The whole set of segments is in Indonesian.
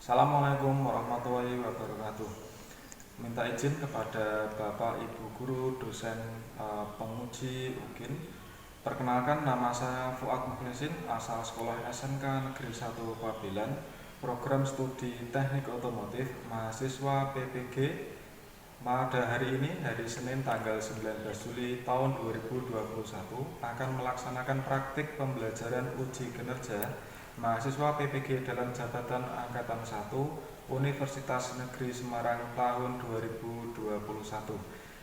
Assalamualaikum warahmatullahi wabarakatuh. Minta izin kepada Bapak Ibu Guru, dosen penguji UKIN. Perkenalkan, nama saya Fuad Mukhlisin, asal sekolah SMK Negeri 1 Pabelan, program studi teknik otomotif, mahasiswa PPG. Pada hari ini, hari Senin tanggal 19 Juli tahun 2021, akan melaksanakan praktik pembelajaran uji kinerja mahasiswa PPG dalam jabatan Angkatan 1 Universitas Negeri Semarang tahun 2021.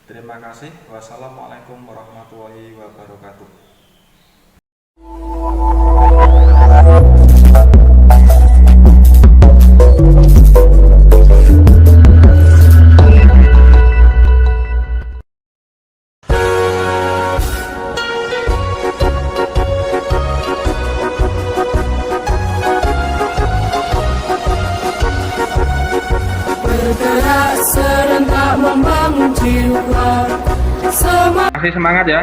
Terima kasih. Wassalamualaikum warahmatullahi wabarakatuh. Bergerak serentak membangun jiwa. Masih semangat ya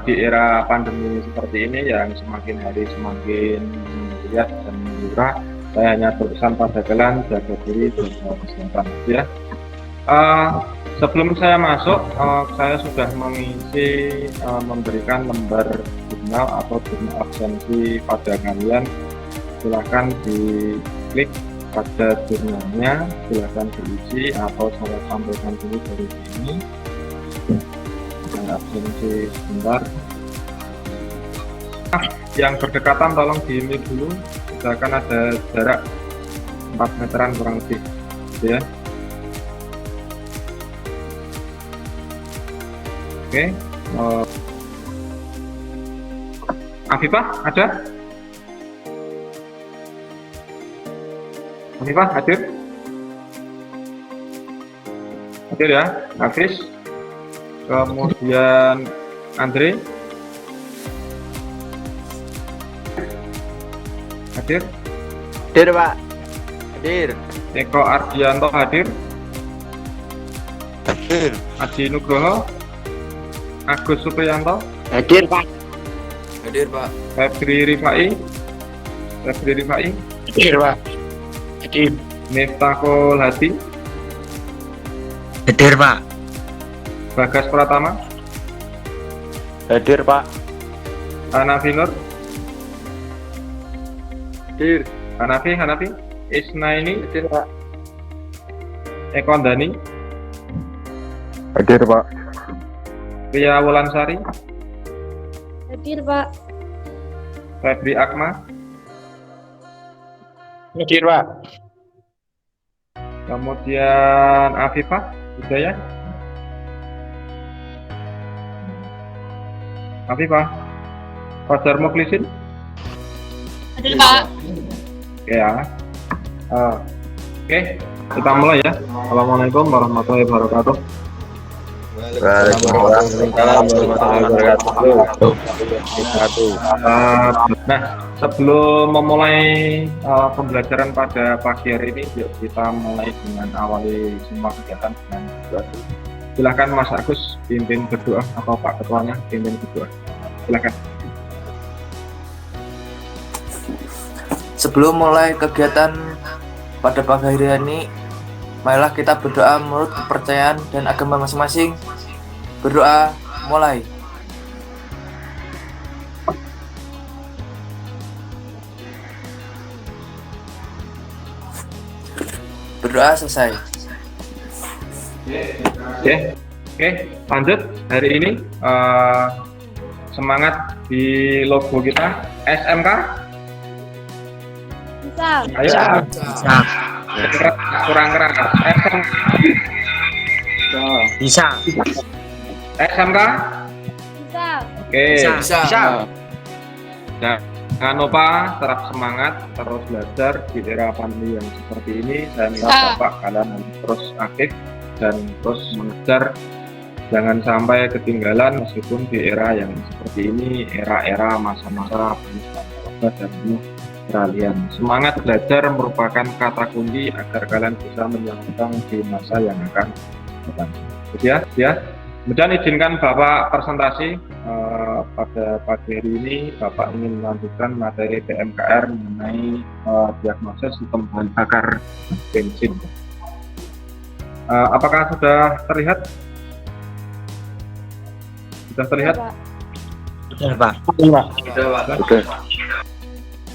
di era pandemi seperti ini yang semakin hari semakin lihat dan murah. Saya hanya berpesan pada kalian jaga diri, jaga kesehatan ya. Sebelum saya masuk, saya sudah mengisi memberikan lembar jurnal atau jurnal absensi pada kalian. Silahkan diklik pada jurnalnya, silahkan diisi atau saya sampaikan dulu dari sini. Absensi sebentar. Yang berdekatan tolong di-mute dulu, misalkan ada jarak 4 meteran kurang lebih gitu ya. Oke, Afifah ada? Afifah hadir? Hadir ya, Hafiz. Kemudian Andre hadir? Hadir Pak, hadir. Eko Ardianto hadir? Hadir. Aji Nugroho, Agus Supriyanto, Hadir Pak. Hadir Pak. Febri Rifai, Hadir Pak. Hadir. Miftahul Hadi, Hadir Pak. Bagas Pratama, Hadir Pak. Hanafi Nur, Hadir. Hanafi, Isnaini, Hadir Pak. Eko Andani, Hadir Pak. Ria Wulansari, Hadir Pak. Febri Akma, Hadir Pak. kemudian Afifah, sudah ya? Afifah, Fajar Mukhlisin, Hadir Pak. oke ya. Oke, kita mulai ya. Assalamualaikum warahmatullahi wabarakatuh. Waalaikumsalam warahmatullahi wabarakatuh. Nah, sebelum memulai pembelajaran pada pagi hari ini, yuk kita mulai dengan awali semua kegiatan dengan berdoa. Silakan Mas Agus pimpin berdoa atau Pak Ketuanya pimpin berdoa. Silakan. Sebelum mulai kegiatan pada pagi hari ini, marilah kita berdoa menurut kepercayaan dan agama masing-masing. Berdoa mulai. Berdoa selesai. Oke, lanjut. Hari ini semangat di logo kita SMK. Bisa. Ayo. Kurang keras. Bisa. SMK. Bisa. Oke. Bisa. Nah, jangan lupa tetap semangat, terus belajar di era pandemi yang seperti ini. Saya minta Bapak kalian terus aktif dan terus mengejar, jangan sampai ketinggalan meskipun di era yang seperti ini, era-era masa-masa penuh dan penuh peralihan. Semangat belajar merupakan kata kunci agar kalian bisa menyelamatkan di masa yang akan datang. Ya. Kemudian izinkan Bapak presentasi pada pagi hari ini Bapak ingin melanjutkan materi PMKR mengenai diagnosis sistem bahan bakar bensin. Apakah sudah terlihat? Sudah terlihat? Pak. Sudah, Pak.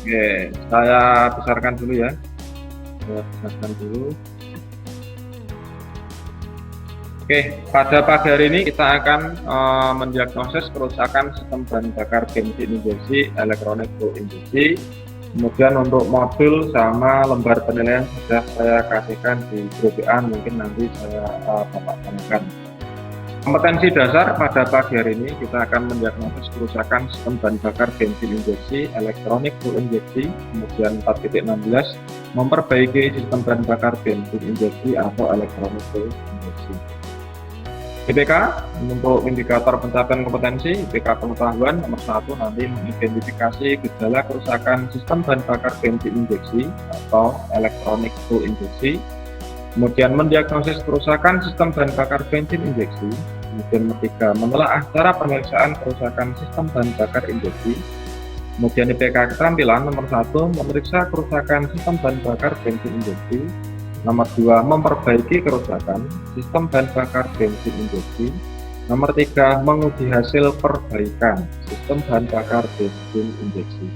Oke, saya besarkan dulu ya. Saya besarkan dulu. Oke, pada pagi hari ini kita akan mendiagnosis kerusakan sistem bahan bakar bensin injeksi, elektronik fuel injeksi. Kemudian untuk modul sama lembar penilaian sudah saya kasihkan di grup WA, mungkin nanti saya Bapak tanyakan. Kompetensi dasar pada pagi hari ini kita akan mendiagnosis kerusakan sistem bahan bakar bensin injeksi, elektronik fuel injeksi, kemudian 4.16 memperbaiki sistem bahan bakar bensin injeksi atau elektronik fuel injeksi. IPK untuk indikator pencapaian kompetensi, IPK pengetahuan nomor 1 nanti mengidentifikasi gejala kerusakan sistem bahan bakar bensin injeksi atau elektronik fuel injeksi. Kemudian mendiagnosis kerusakan sistem bahan bakar bensin injeksi. Kemudian ketiga, menelaah cara pemeriksaan kerusakan sistem bahan bakar injeksi. Kemudian IPK keterampilan nomor 1, memeriksa kerusakan sistem bahan bakar bensin injeksi. Nomor 2, memperbaiki kerusakan sistem bahan bakar bensin injeksi. Nomor 3, menguji hasil perbaikan sistem bahan bakar bensin injeksi.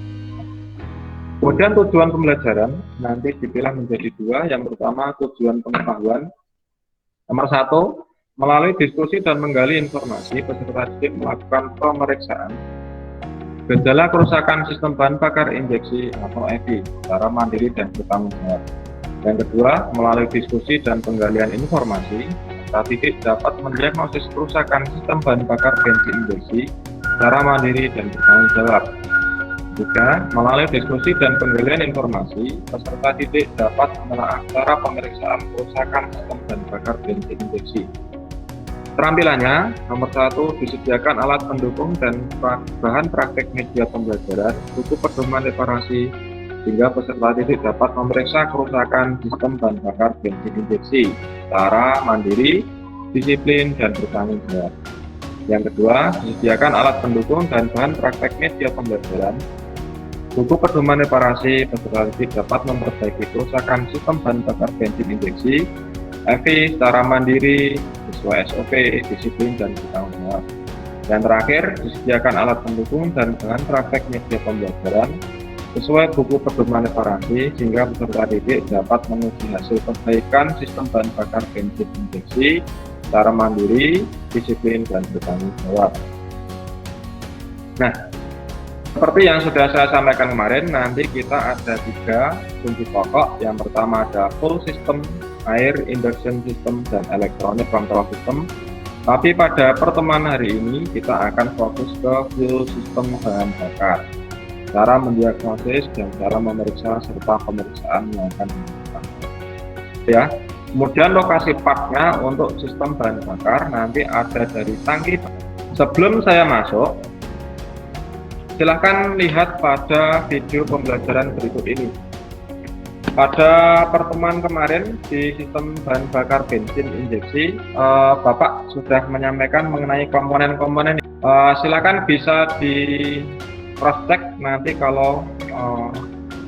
Kemudian tujuan pembelajaran nanti dipilah menjadi 2. Yang pertama tujuan pengetahuan. Nomor 1, melalui diskusi dan menggali informasi, peserta didik melakukan pemeriksaan gejala kerusakan sistem bahan bakar injeksi atau EFI secara mandiri dan bertanggung jawab. Yang kedua, melalui diskusi dan penggalian informasi, peserta didik dapat mendiagnosis kerusakan sistem bahan bakar bensin injeksi secara mandiri dan bertanggung jawab. Juga, melalui diskusi dan penggalian informasi, peserta didik dapat menelaah cara pemeriksaan kerusakan sistem bahan bakar bensin injeksi. Keterampilannya, nomor 1, disediakan alat pendukung dan bahan praktek media pembelajaran, buku pedoman reparasi, sehingga peserta didik dapat memeriksa kerusakan sistem bahan bakar bensin injeksi secara mandiri, disiplin, dan bertanggung jawab. Yang kedua, disediakan alat pendukung dan bahan praktek media pembelajaran, buku pedoman reparasi, peserta didik dapat memperbaiki kerusakan sistem bahan bakar bensin injeksi, EFI secara mandiri, sesuai SOP, disiplin, dan bertanggung jawab. Dan terakhir, disediakan alat pendukung dan bahan praktek media pembelajaran sesuai buku pedoman reparasi, sehingga peserta didik dapat menguji hasil perbaikan sistem bahan bakar bensin injeksi secara mandiri, disiplin, dan bertanggung jawab. Nah, seperti yang sudah saya sampaikan kemarin, nanti kita ada 3 kunci pokok. Yang pertama ada full system, air induction system, dan electronic control system. Tapi pada pertemuan hari ini kita akan fokus ke full system bahan bakar, cara mendiagnosis dan cara memeriksa serta pemeriksaan yang akan dilakukan. Ya, kemudian lokasi partnya untuk sistem bahan bakar nanti ada dari tangki. Sebelum saya masuk, silahkan lihat pada video pembelajaran berikut ini. Pada pertemuan kemarin di sistem bahan bakar bensin injeksi, Bapak sudah menyampaikan mengenai komponen-komponen. Silakan bisa di cross check nanti kalau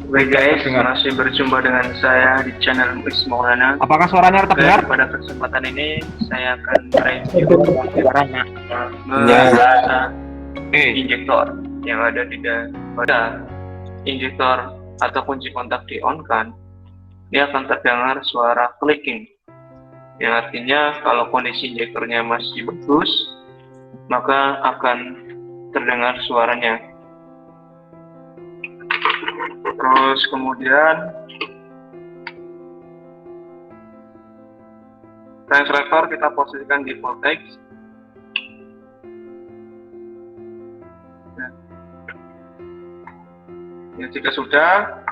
Baik guys, masih berjumpa dengan saya di channel Muiz Maulana. apakah suaranya terdengar? Pada kesempatan ini saya akan mereview mengenai injektor yang ada di pada injektor atau kunci kontak di on kan, dia akan terdengar suara clicking, yang artinya kalau kondisi injektornya masih bagus maka akan terdengar suaranya. Terus kemudian translator kita posisikan di voltage. Ya, jika sudah,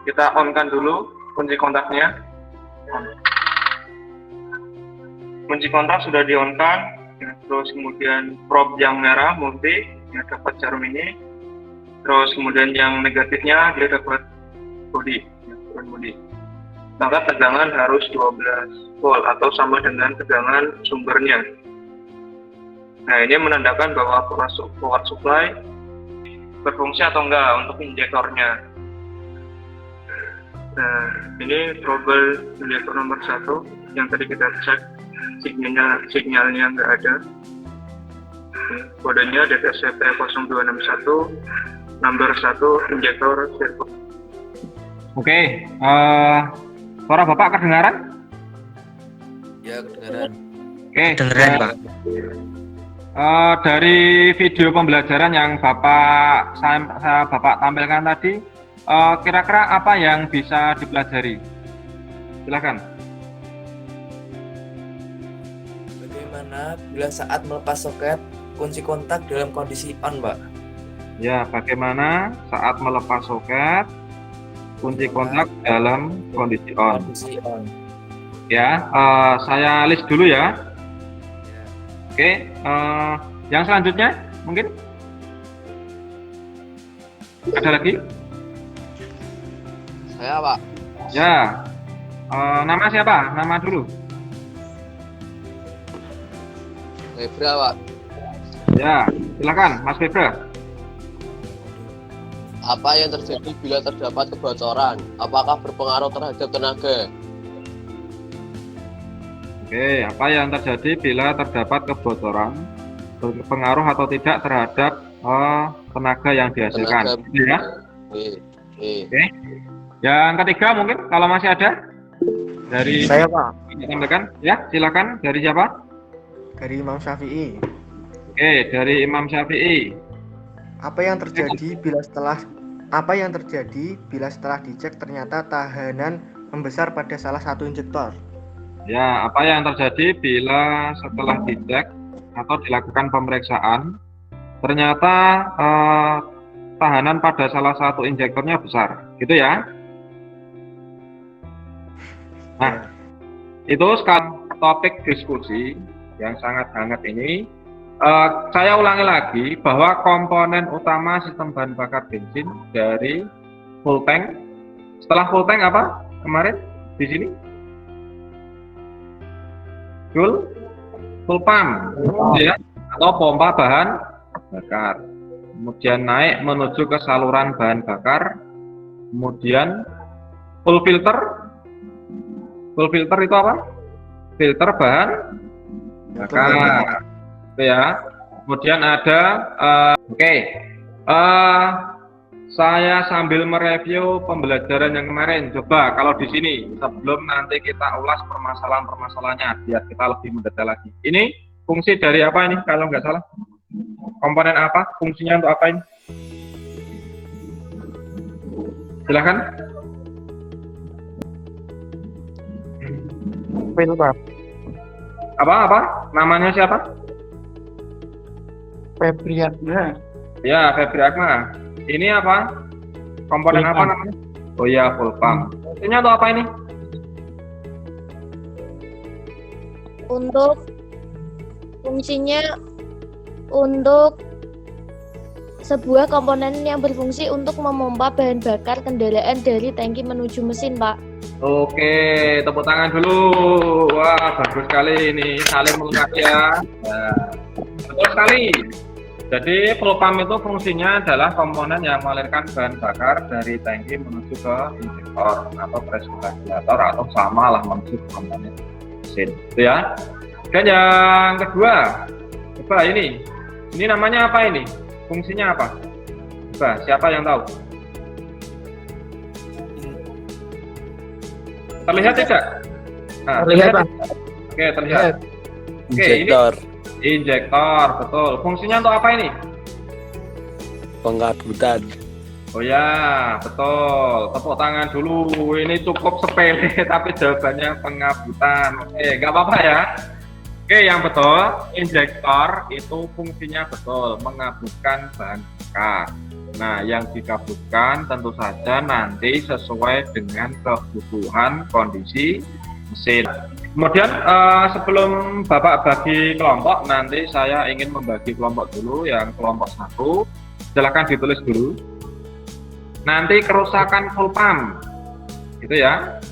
kita on-kan dulu kunci kontaknya. Kunci kontak sudah di-on-kan, ya, terus kemudian probe yang merah multi, ya, dapat jarum ini. Terus kemudian yang negatifnya dia dapat body, ya, body. Maka tegangan harus 12 volt atau sama dengan tegangan sumbernya. Nah, ini menandakan bahwa power supply berfungsi atau enggak untuk injektornya. Nah, ini trouble injektor nomor 1 yang tadi kita cek sinyalnya enggak ada. Kodenya DTSCP 0261 nomor 1 injektor sirkuit. Oke, suara Bapak kedengaran? Ya, kedengaran. Oke, kedengaran Pak. Dari video pembelajaran yang Bapak tampilkan tadi, kira-kira apa yang bisa dipelajari? Silakan. Bagaimana bila saat melepas soket kunci kontak dalam kondisi on, Pak? Ya, bagaimana saat melepas soket kunci kontak dalam kondisi on? Kondisi on. Ya, saya list dulu ya. Oke, yang selanjutnya mungkin ada lagi? Saya, Pak. Ya, nama siapa? Nama dulu. Febra, Pak. Ya, silakan, Mas Febra. Apa yang terjadi bila terdapat kebocoran? Apakah berpengaruh terhadap tenaga? Oke, apa yang terjadi bila terdapat kebocoran, berpengaruh atau tidak terhadap tenaga yang dihasilkan? Tenaga. Ya. Oke. Yang ketiga mungkin kalau masih ada dari Saya, Pak. sampaikan, ya silakan. Dari siapa? Dari Imam Syafi'i. Oke, dari Imam Syafi'i. Apa yang terjadi bila setelah dicek ternyata tahanan membesar pada salah satu injektor? Ya, apa yang terjadi bila setelah dicek atau dilakukan pemeriksaan ternyata tahanan pada salah satu injektornya besar, gitu ya? Nah, itu sekarang topik diskusi yang sangat hangat ini. Saya ulangi lagi bahwa komponen utama sistem bahan bakar bensin dari full tank. Setelah full tank apa kemarin di sini? Full pump, ya, atau pompa bahan bakar. Kemudian naik menuju ke saluran bahan bakar. Kemudian full filter. Full filter itu apa? Filter bahan bakar. Ya, kemudian ada saya sambil mereview pembelajaran yang kemarin. Coba kalau di sini sebelum nanti kita ulas permasalahan-permasalahannya biar kita lebih mendetail lagi. Ini fungsi dari apa ini kalau nggak salah? Komponen apa? Fungsinya untuk apa ini? Silakan. Filter. Apa? Namanya siapa? Febriatna. Ya, Febri Akma. Ini apa? Komponen Full apa pump. namanya? Oh ya, full pump. Fungsinya untuk apa ini? Fungsinya untuk sebuah komponen yang berfungsi untuk memompa bahan bakar kendaraan dari tangki menuju mesin, Pak. Oke, tepuk tangan dulu. Wah, bagus sekali ini, saling melengkapi ya. Nah, betul sekali. Jadi full pump itu fungsinya adalah komponen yang mengalirkan bahan bakar dari tangki menuju ke injektor atau presurizator atau sama lah menuju ke komponen mesin, itu ya. Dan yang kedua, coba ini namanya apa ini? Fungsinya apa? Coba siapa yang tahu? Terlihat tidak? Nah, Terlihat, Pak. Oke, terlihat. Oke, Injektor. Injektor, betul. Fungsinya untuk apa ini? Pengabutan. Oh ya, betul. Tepuk tangan dulu. Ini cukup sepele, tapi jawabannya pengabutan. Oke, nggak apa-apa ya. Oke, yang betul, injektor itu fungsinya betul mengabutkan bahan bakar. Nah, yang dikabutkan tentu saja nanti sesuai dengan kebutuhan kondisi mesin. Kemudian sebelum Bapak bagi kelompok, nanti saya ingin membagi kelompok dulu. Yang kelompok 1, silakan ditulis dulu. Nanti kerusakan full pump, gitu ya.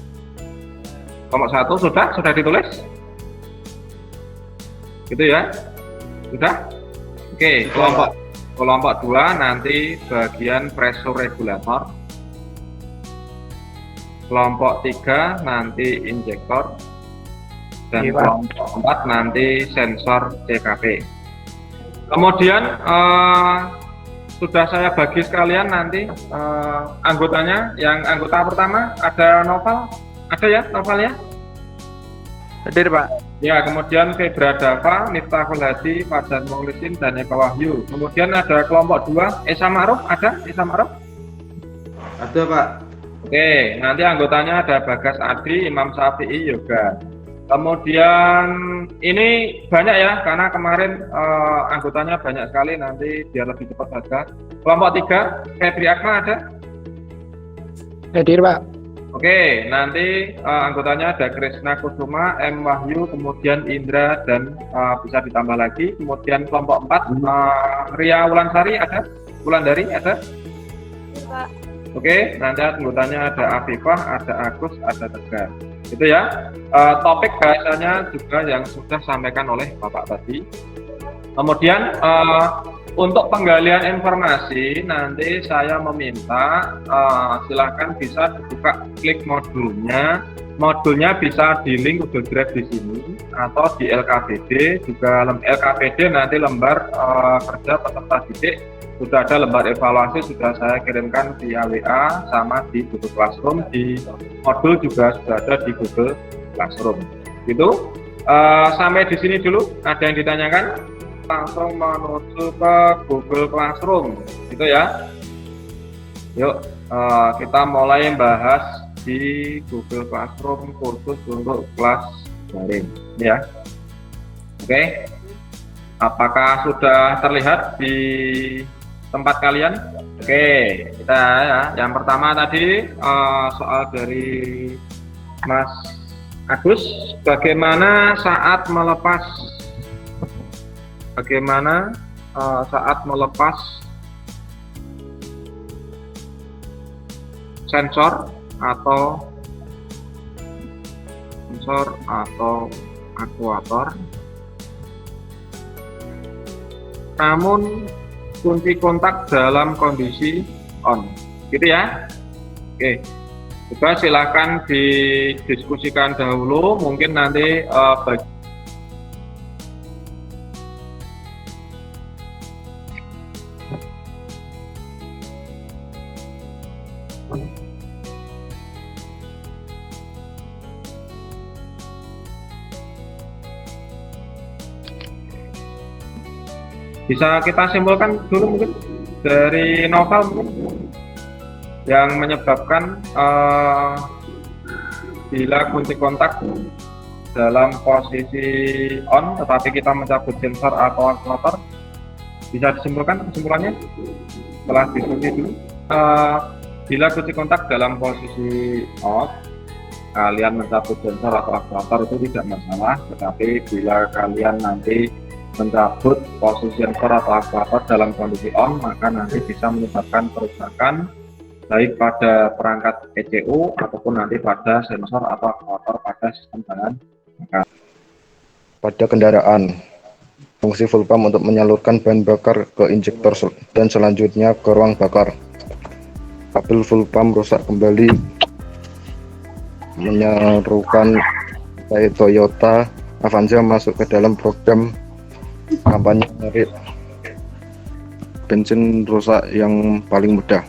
Kelompok 1 sudah ditulis, gitu ya. Sudah? Oke, kelompok 2 nanti bagian pressure regulator. Kelompok 3 nanti injektor. Dan kelompok 4 nanti sensor CKP. Kemudian sudah saya bagi sekalian nanti anggotanya. Yang anggota pertama ada Noval, ada ya Noval ya? Hadir, Pak. Ya, kemudian Febra Dava, Miftahul Hadi, Fadan Mukhlisin, dan Eka Wahyu. Kemudian ada kelompok 2, Esa Ma'ruf, ada Esa Ma'ruf? Ada, Pak. Oke, nanti anggotanya ada Bagas Adi, Imam Syafi'i, Yoga. Kemudian ini banyak ya, karena kemarin anggotanya banyak sekali, nanti biar lebih cepat saja. Kelompok 3, Febri Akma ada? Hadir, Pak. Oke, nanti anggotanya ada Krisna Kusuma, M. Wahyu, kemudian Indra, dan bisa ditambah lagi. Kemudian kelompok 4, Ria Wulansari ada? Wulandari ada? Pak. Oke, nanti anggotanya ada Afifah, ada Agus, ada Tegar. Itu ya, topik bahasanya juga yang sudah disampaikan oleh Bapak tadi. Kemudian untuk penggalian informasi nanti saya meminta silakan bisa dibuka klik modulnya. Modulnya bisa di link Google Drive di sini atau di LKPD. Juga LKPD nanti lembar kerja peserta didik sudah ada, lembar evaluasi sudah saya kirimkan via WA sama di Google Classroom. Di modul juga sudah ada di Google Classroom. Gitu. Sampai di sini dulu. Ada yang ditanyakan? Langsung menuju ke Google Classroom, gitu ya. Yuk, kita mulai bahas di Google Classroom khusus untuk kelas daring, ya. Oke, apakah sudah terlihat di tempat kalian? Oke, kita ya. Yang pertama tadi soal dari Mas Agus, bagaimana saat melepas sensor atau aktuator, namun kunci kontak dalam kondisi on, gitu ya. Oke, juga silakan didiskusikan dahulu, mungkin nanti bisa kita simpulkan dulu mungkin dari Noval mungkin yang menyebabkan bila kunci kontak dalam posisi on tetapi kita mencabut sensor atau aktuator, bisa disimpulkan kesimpulannya setelah diskusi dulu. Bila kunci kontak dalam posisi off, kalian mencabut sensor atau aktuator itu tidak masalah, tetapi bila kalian nanti mencabut posisi sensor atau aktuator dalam kondisi on, maka nanti bisa menyebabkan kerusakan baik pada perangkat ECU ataupun nanti pada sensor atau aktuator pada sistem bahan bakar. Pada kendaraan, fungsi full pump untuk menyalurkan bahan bakar ke injektor dan selanjutnya ke ruang bakar. Kabel full pump rusak kembali, menyerukan Toyota Avanza masuk ke dalam program kampanye merit bensin rusak yang paling mudah.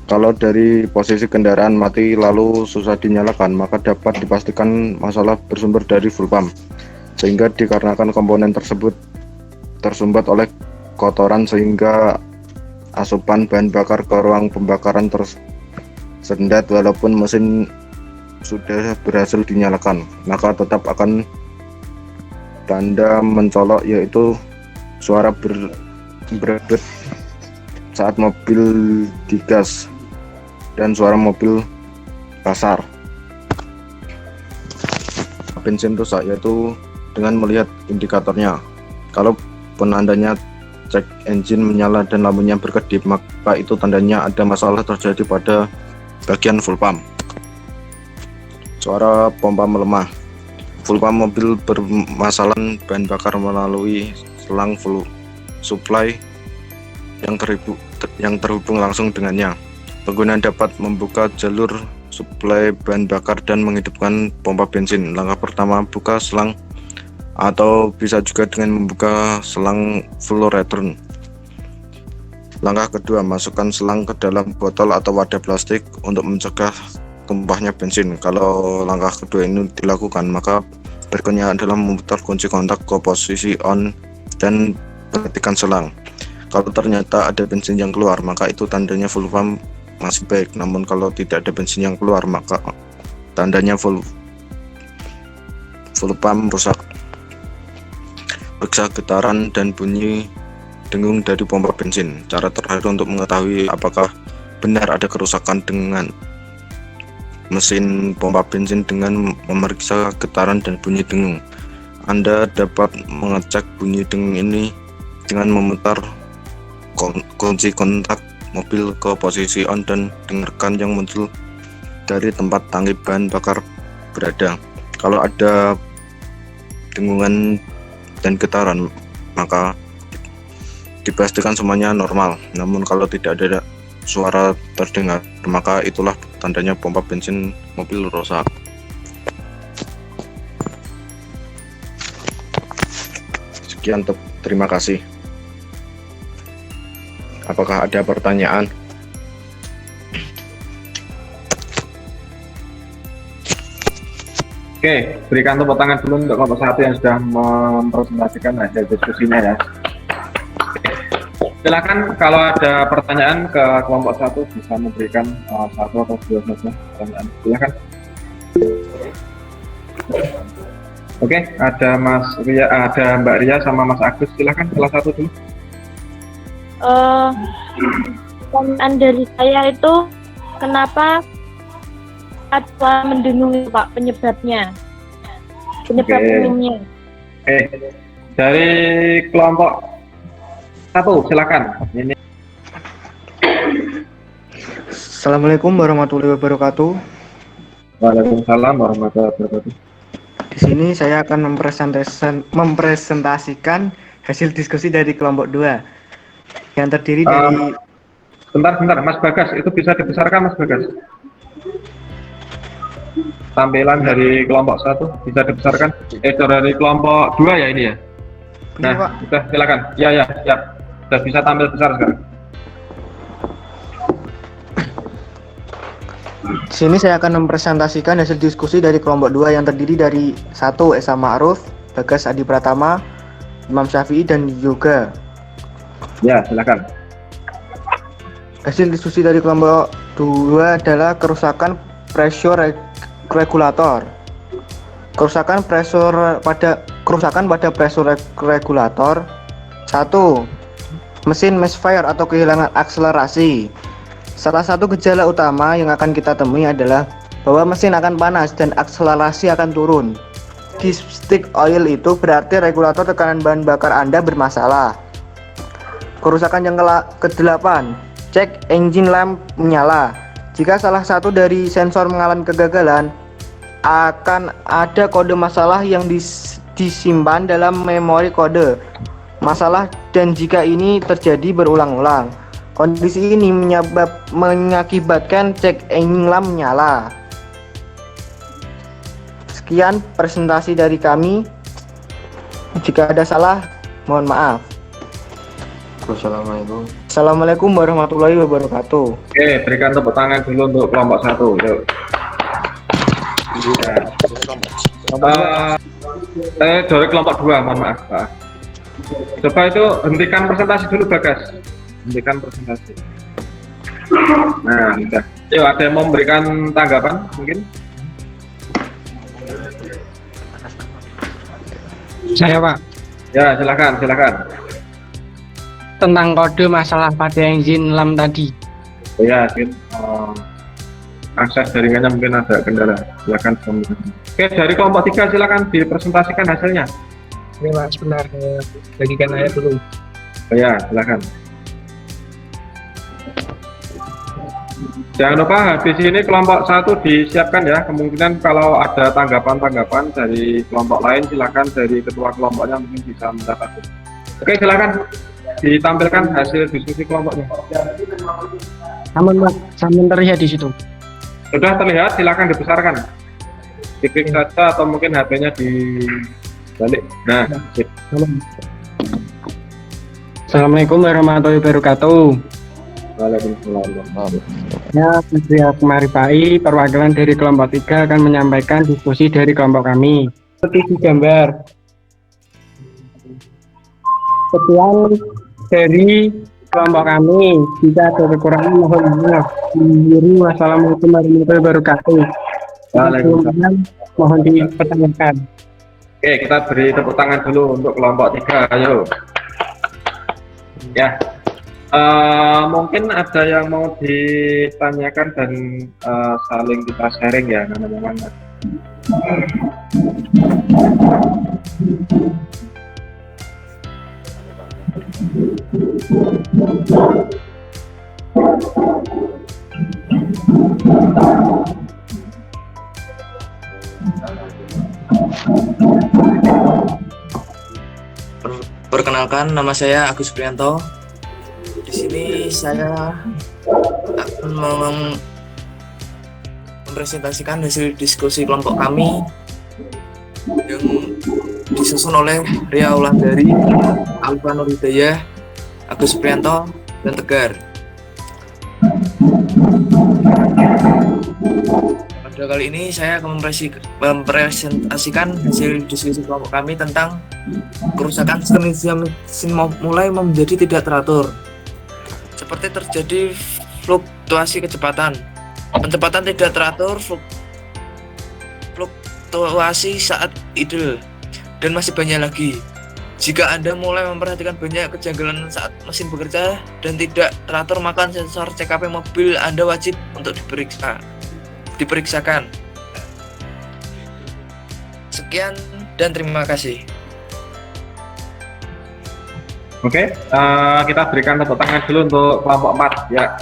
Kalau dari posisi kendaraan mati lalu susah dinyalakan, maka dapat dipastikan masalah bersumber dari full pump, sehingga dikarenakan komponen tersebut tersumbat oleh kotoran sehingga asupan bahan bakar ke ruang pembakaran tersendat walaupun mesin sudah berhasil dinyalakan, maka tetap akan tanda mencolok, yaitu suara berebet saat mobil digas dan suara mobil kasar. Bensin rusak yaitu dengan melihat indikatornya. Kalau penandanya cek engine menyala dan lampunya berkedip, maka itu tandanya ada masalah terjadi pada bagian full pump. Suara pompa melemah. Full pump mobil bermasalah bahan bakar melalui selang full supply yang terhubung langsung dengannya. Pengguna dapat membuka jalur suplai bahan bakar dan menghidupkan pompa bensin. Langkah pertama, buka selang atau bisa juga dengan membuka selang full return. Langkah kedua, masukkan selang ke dalam botol atau wadah plastik untuk mencegah tumpahnya bensin. Kalau langkah kedua ini dilakukan, maka berikutnya adalah memutar kunci kontak ke posisi on dan perhatikan selang. Kalau ternyata ada bensin yang keluar, maka itu tandanya full pump masih baik. Namun kalau tidak ada bensin yang keluar, maka tandanya full pump rusak. Periksa getaran dan bunyi dengung dari pompa bensin. Cara terakhir untuk mengetahui apakah benar ada kerusakan dengan mesin pompa bensin dengan memeriksa getaran dan bunyi dengung. Anda dapat mengecek bunyi dengung ini dengan memutar kunci kontak mobil ke posisi on dan dengarkan yang muncul dari tempat tangki bahan bakar berada. Kalau ada dengungan dan getaran, maka dipastikan semuanya normal. Namun kalau tidak ada suara terdengar, maka itulah tandanya pompa bensin mobil rusak. Sekian, terima kasih. Apakah ada pertanyaan? Oke, berikan tepuk tangan dulu untuk kelompok 1 yang sudah mempresentasikan hasil diskusinya ya. Silakan kalau ada pertanyaan ke kelompok 1 bisa memberikan 1 atau 2 saja pertanyaan. Silakan. Oke, ada Mas Ria, ada Mbak Ria sama Mas Agus. Silakan salah satu dulu. Pertanyaan dari saya itu kenapa ada mendengung itu, Pak, penyebab umumnya? Dari kelompok 1 silakan. Ini. Assalamualaikum warahmatullahi wabarakatuh. Waalaikumsalam warahmatullahi wabarakatuh. Di sini saya akan mempresentasikan hasil diskusi dari kelompok 2 yang terdiri dari Bentar, Mas Bagas, itu bisa dibesarkan Mas Bagas. Tampilan dari kelompok 1 bisa dibesarkan. Dari kelompok 2 ya ini ya. Benar, Nah, Pak. sudah silakan. Ya, siap. Sudah bisa tampil besar sekarang. Di sini saya akan mempresentasikan hasil diskusi dari kelompok 2 yang terdiri dari 1. Esa Ma'ruf, Bagas Adi Pratama, Imam Syafi'i, dan Yoga. Ya, silakan. Hasil diskusi dari kelompok 2 adalah kerusakan pressure regulator. Kerusakan pada pressure regulator. 1. Mesin misfire atau kehilangan akselerasi. Salah satu gejala utama yang akan kita temui adalah bahwa mesin akan panas dan akselerasi akan turun. Dipstick oil itu berarti regulator tekanan bahan bakar Anda bermasalah. Kerusakan yang ke-8, cek engine lamp menyala. Jika salah satu dari sensor mengalami kegagalan, akan ada kode masalah yang disimpan dalam memori kode masalah, dan jika ini terjadi berulang-ulang, kondisi ini mengakibatkan cek engine lamp menyala. Sekian presentasi dari kami. Jika ada salah, mohon maaf. Assalamualaikum warahmatullahi wabarakatuh. Oke, berikan tepuk tangan dulu untuk kelompok 1. Yuk. Dari kelompok 2, mohon maaf Pak. Coba itu hentikan presentasi dulu Bagas. Hentikan presentasi. Nah, sudah. Yuk, ada yang mau memberikan tanggapan mungkin? Saya, Pak. Ya, silakan. Tentang kode masalah pada engine lamp tadi. Ya, mungkin akses jaringannya mungkin ada kendala. Silakan. Oke, dari kelompok 3 silakan dipresentasikan hasilnya. Oke, Pak, sebentar. Bagikan saya dulu. Ya, silakan. Jangan lupa habis ini kelompok 1 disiapkan ya. Kemungkinan kalau ada tanggapan dari kelompok lain, silakan dari ketua kelompoknya mungkin bisa mencatat. Oke, silakan ditampilkan hasil diskusi kelompoknya. Aman Pak, sampun terlihat di situ. Sudah terlihat, silakan dibesarkan. Diklik saja atau mungkin HP-nya dibalik. Nah, sip. Assalamualaikum warahmatullahi wabarakatuh. Waalaikumsalam. Ya, saya Maripai, perwakilan dari kelompok 3 akan menyampaikan diskusi dari kelompok kami. Seperti gambar. Sekian dari kelompok kami. Jika ada kekurangan mohon maaf. Wassalamualaikum warahmatullahi wabarakatuh. Waalaikumsalam. Mohon dipertanyakan. Oke, kita beri tepuk tangan dulu untuk kelompok 3. Ayo. Ya. Mungkin ada yang mau ditanyakan dan saling kita sharing ya, teman-teman. Perkenalkan, nama saya Agus Prianto. Di sini saya akan mempresentasikan hasil diskusi kelompok kami yang disusun oleh Ria Wulandari, Alfa Nur Hidayah, Agus Prianto, dan Tegar. Pada kali ini saya akan mempresentasikan hasil diskusi kelompok kami tentang kerusakan sistem mulai menjadi tidak teratur. Seperti terjadi fluktuasi kecepatan, kecepatan tidak teratur, fluktuasi saat idle, dan masih banyak lagi. Jika Anda mulai memperhatikan banyak kejanggalan saat mesin bekerja dan tidak teratur, maka sensor CKP mobil Anda wajib untuk diperiksakan. Sekian dan terima kasih. Oke, kita berikan tepuk tangan dulu untuk kelompok 4 ya.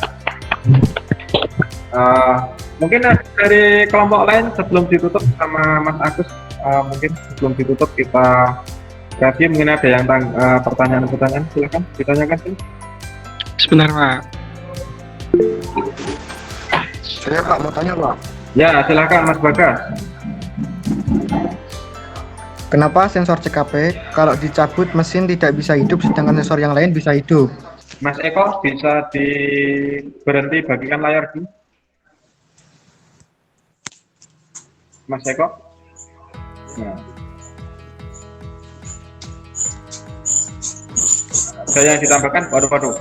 Mungkin dari kelompok lain sebelum ditutup sama Mas Agus, mungkin sebelum ditutup kita review, mungkin ada yang pertanyaan-pertanyaan, silakan ditanyakan dulu. Sebentar Pak. Saya Pak mau tanya Pak. Ya, silakan Mas Bagas. Kenapa sensor CKP kalau dicabut mesin tidak bisa hidup sedangkan sensor yang lain bisa hidup? Mas Eko, bisa berhenti bagikan layar dulu. Mas Eko. Nah. Ada yang ditambahkan? Waduh.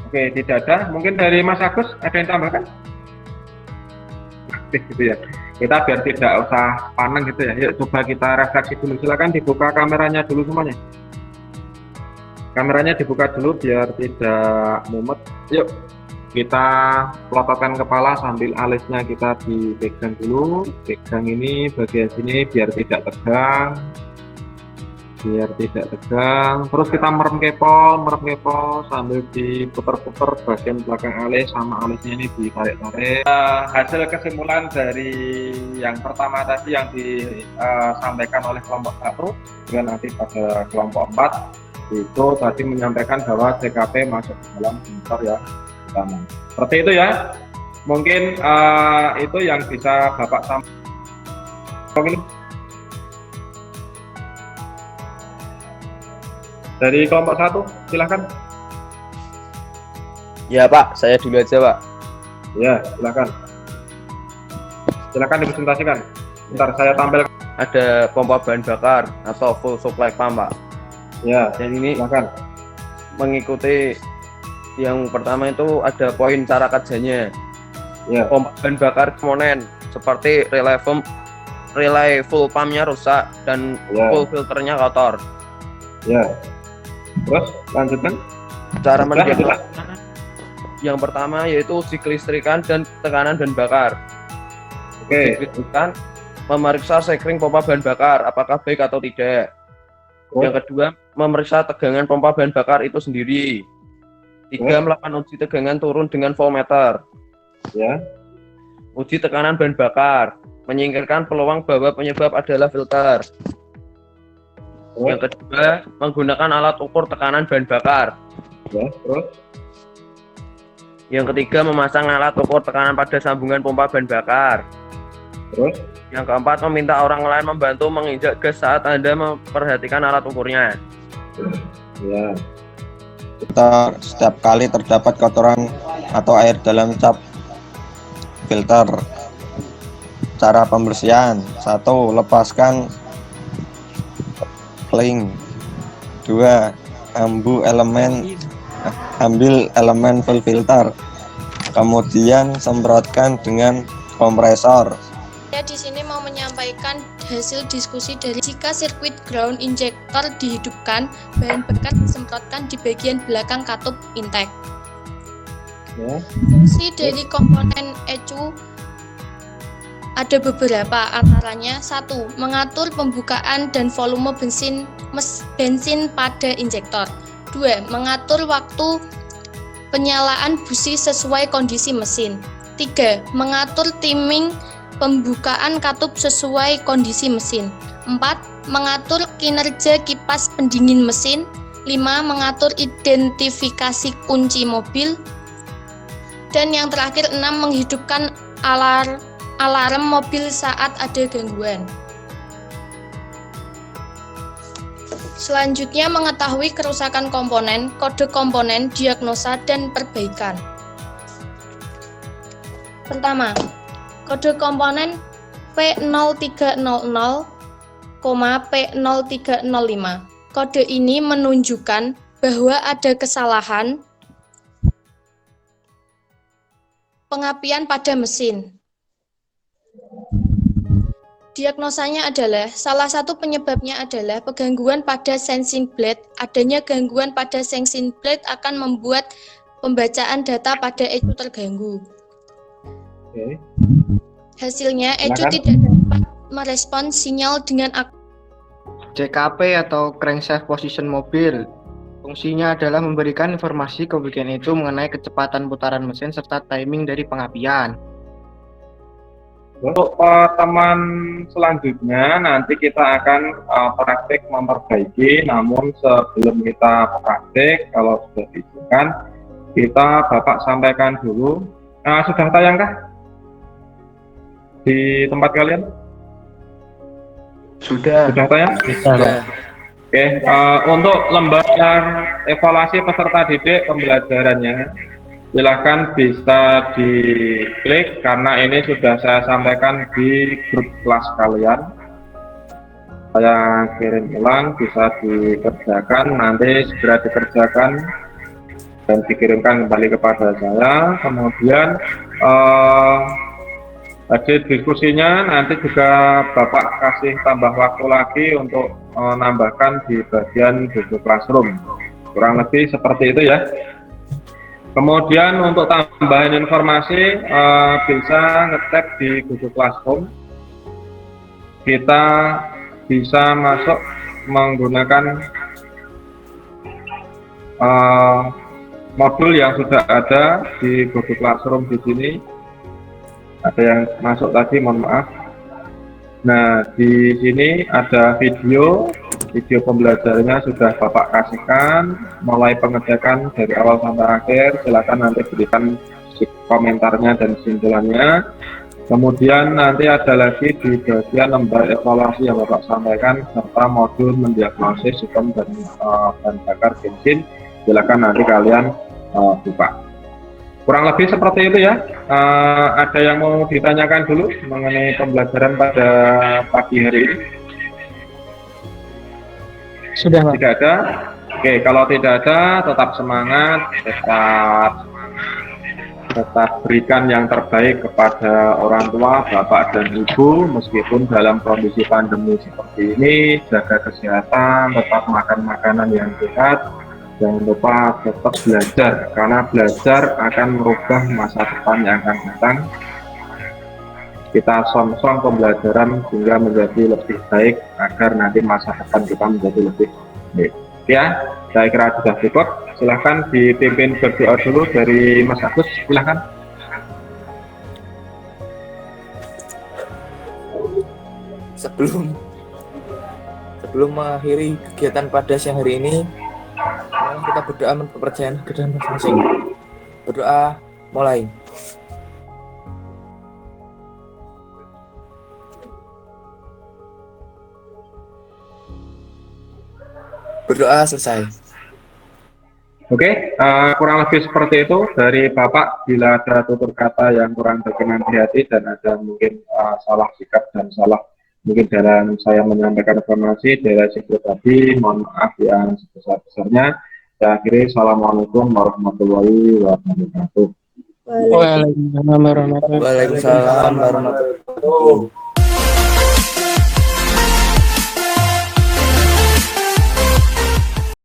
Oke, tidak ada. Mungkin dari Mas Agus ada yang tambahkan? Aktif gitu ya. Kita biar tidak usah panang gitu ya. Yuk coba kita refleksi dulu. Silakan dibuka kameranya dulu semuanya. Kameranya dibuka dulu biar tidak mumet. Yuk kita pelototkan kepala sambil alisnya kita dipegang dulu. Pegang ini bagian sini biar tidak tegang. Terus kita merem kepol sambil diputer-puter bagian belakang alis sama alisnya ini ditarik-tarik. Hasil kesimpulan dari yang pertama tadi yang disampaikan oleh kelompok 1 dan nanti pada kelompok 4 itu tadi menyampaikan bahwa CKP masuk ke dalam sensor yang utama. Seperti itu ya. Mungkin itu yang bisa Bapak sampaikan. Dari kelompok 1, silahkan. Ya Pak, saya dulu aja Pak. Ya, silahkan. Silahkan dipresentasikan. Bentar, saya tampil. Ada pompa bahan bakar atau full supply pump Pak. Ya, dan ini silahkan. Mengikuti yang pertama itu ada poin cara kerjanya. Ya. Pompa bahan bakar komponen seperti relay full pumpnya rusak dan full filternya kotor. Ya. Terus lanjutkan. Cara mendiagnosa yang pertama yaitu uji kelistrikan dan tekanan bahan bakar. Oke. Kelistrikan memeriksa sekring pompa bahan bakar apakah baik atau tidak. Yang kedua memeriksa tegangan pompa bahan bakar itu sendiri. 3 melakukan uji tegangan turun dengan voltmeter. Ya. Uji tekanan bahan bakar, menyingkirkan peluang bahwa penyebab adalah filter. Yang kedua, menggunakan alat ukur tekanan bahan bakar. Ya, terus Yang ketiga, memasang alat ukur tekanan pada sambungan pompa bahan bakar. terus Yang keempat, meminta orang lain membantu menginjak gas saat Anda memperhatikan alat ukurnya. ya. Setiap kali terdapat kotoran atau air dalam cap filter. Cara pembersihan: 1. Lepaskan cling. 2. Ambil elemen full filter, kemudian semprotkan dengan kompresor. Saya di sini mau menyampaikan hasil diskusi dari jika sirkuit ground injector dihidupkan, bahan bakar disemprotkan di bagian belakang katup intake. Ya. Fungsi dari komponen ECU ada beberapa, antaranya 1. Mengatur pembukaan dan volume bensin pada injektor. 2. Mengatur waktu penyalaan busi sesuai kondisi mesin. 3. Mengatur timing pembukaan katup sesuai kondisi mesin. 4. Mengatur kinerja kipas pendingin mesin. 5. Mengatur identifikasi kunci mobil. Dan yang terakhir 6. Menghidupkan alarm mobil saat ada gangguan. Selanjutnya, mengetahui kerusakan komponen, kode komponen, diagnosa, dan perbaikan. Pertama, kode komponen P0300, P0305. Kode ini menunjukkan bahwa ada kesalahan pengapian pada mesin. Diagnosanya adalah, salah satu penyebabnya adalah gangguan pada sensing blade. Adanya gangguan pada sensing blade akan membuat pembacaan data pada ECU terganggu. Oke. Hasilnya, ECU Silakan. tidak dapat merespons sinyal dengan CKP atau crankshaft position mobil. Fungsinya adalah memberikan informasi ke bagian itu mengenai kecepatan putaran mesin serta timing dari pengapian. Untuk teman selanjutnya nanti kita akan praktik memperbaiki, namun sebelum kita praktik, kalau sudah diizinkan, Bapak sampaikan dulu. Sudah tayangkah di tempat kalian? Sudah. Sudah tayang? Oke, untuk lembar evaluasi peserta didik pembelajarannya, silakan bisa diklik karena ini sudah saya sampaikan di grup kelas kalian. Saya kirim ulang, bisa dikerjakan, nanti segera dikerjakan dan dikirimkan kembali kepada saya. Kemudian tadi diskusinya nanti juga Bapak kasih tambah waktu lagi untuk menambahkan di bagian Google Classroom. Kurang lebih seperti itu ya. Kemudian untuk tambahan informasi bisa ngetek di Google Classroom. Kita bisa masuk menggunakan modul yang sudah ada di Google Classroom di sini. Ada yang masuk tadi, mohon maaf. Nah, di sini ada video pembelajarannya sudah Bapak kasihkan, mulai pengecekan dari awal sampai akhir. Silakan nanti berikan komentarnya dan kesimpulannya. Kemudian nanti ada lagi di bagian lembar evaluasi yang Bapak sampaikan serta modul mendiagnosis sistem dan bahan bakar bensin. Silakan nanti kalian buka. Kurang lebih seperti itu ya. Ada yang mau ditanyakan dulu mengenai pembelajaran pada pagi hari ini? Sudah, Pak. Tidak ada? Oke, kalau tidak ada, tetap semangat, tetap berikan yang terbaik kepada orang tua, bapak dan ibu, meskipun dalam kondisi pandemi seperti ini, jaga kesehatan, tetap makan makanan yang sehat. Jangan lupa tetap belajar, karena belajar akan merubah masa depan yang akan datang. Kita song-song pembelajaran sehingga menjadi lebih baik, agar nanti masa depan kita menjadi lebih baik. Ya, saya kira sudah cukup. Silahkan dipimpin berdoa dulu dari Mas Agus, silahkan. Sebelum Sebelum mengakhiri kegiatan pada siang hari ini, mari kita berdoa menurut kepercayaan kita masing-masing. Berdoa mulai. Berdoa selesai. Oke, kurang lebih seperti itu dari Bapak. Bila ada tutur kata yang kurang berkenan di hati dan ada mungkin salah sikap dan salah mungkin dalam saya menyampaikan informasi dari situ tadi, mohon maaf yang sebesar-besarnya. Saya akhiri, Assalamualaikum warahmatullahi wabarakatuh. Waalaikumsalam warahmatullahi wabarakatuh. Waalaikumsalam warahmatullahi wabarakatuh.